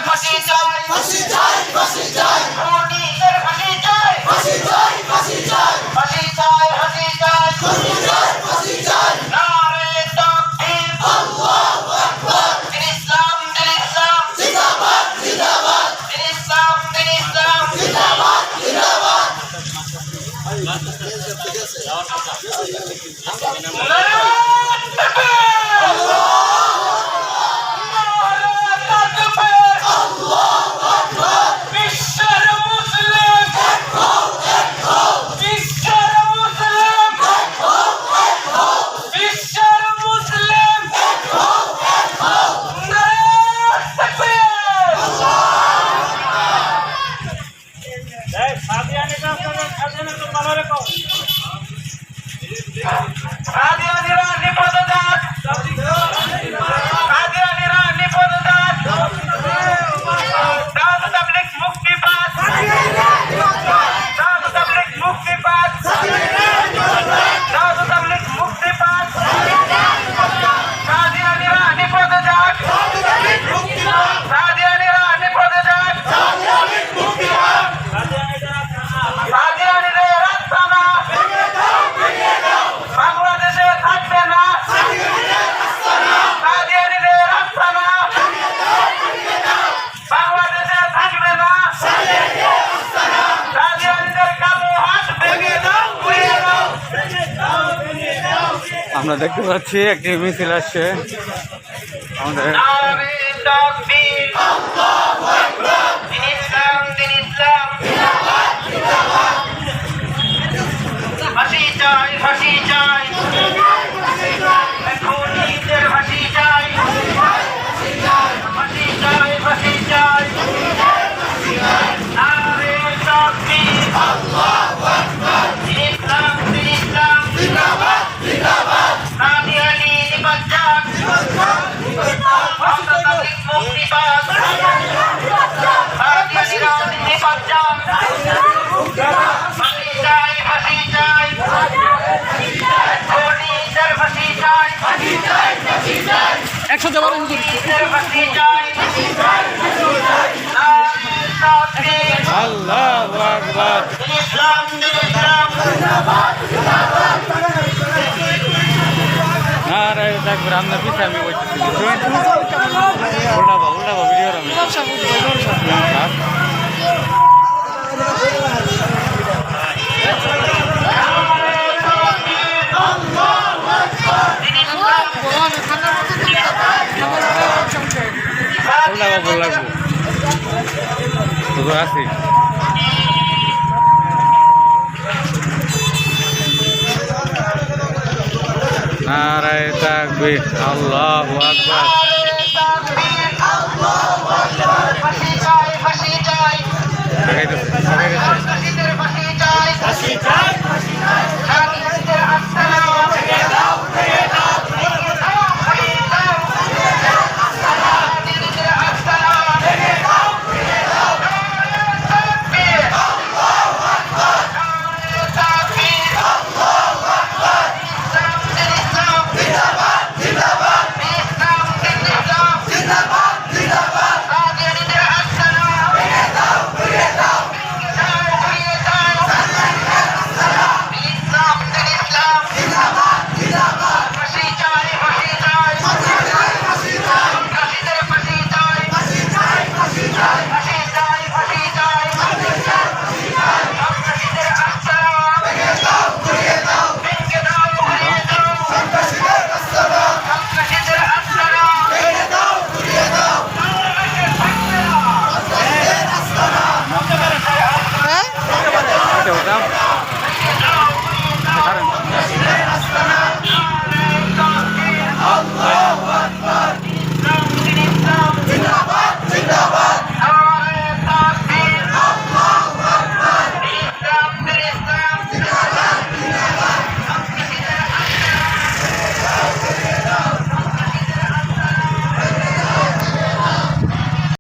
ফাঁসি চাই ফাঁসি চাই ফাঁসি চাই খুনিদের ফাঁসি চাই ফাঁসি চাই ফাঁসি চাই ফাঁসি চাই ফাঁসি চাই খুনিদের ফাঁসি চাই নারে তাকবীর আল্লাহু আকবার দিন ইসলাম জিন্দাবাদ জিন্দাবাদ দিন ইসলাম জিন্দাবাদ জিন্দাবাদ আমরা দেখতে পাচ্ছি একটি মিছিল আসছে আমাদের ফাঁসি চাই ফাঁসি চাই খুনিদের ফাঁসি চাই ফাঁসি চাই ফাঁসি চাই নারে তাকবীর আল্লাহু আকবার দিন ইসলাম জিন্দাবাদ জিন্দাবাদ কাদিয়ানী নিপাত মুক্তি পাক কাদিয়ানীরা নিপাত ফাঁসি চাই ফাঁসি চাই খুনিদের ফাঁসি চাই ফাঁসি চাই ফাঁসি চাই একসাথে বলেন খুনিদের ফাঁসি চাই নারে তাকবীর আল্লাহু আকবার দিন ইসলাম জিন্দাবাদ জিন্দাবাদ নারে তাকবীর আমরা পিছে আমি বলতেছি উল্টা ভিডিও আমি বল লাগবো তো আছি নারে তাকবীর আল্লাহু আকবার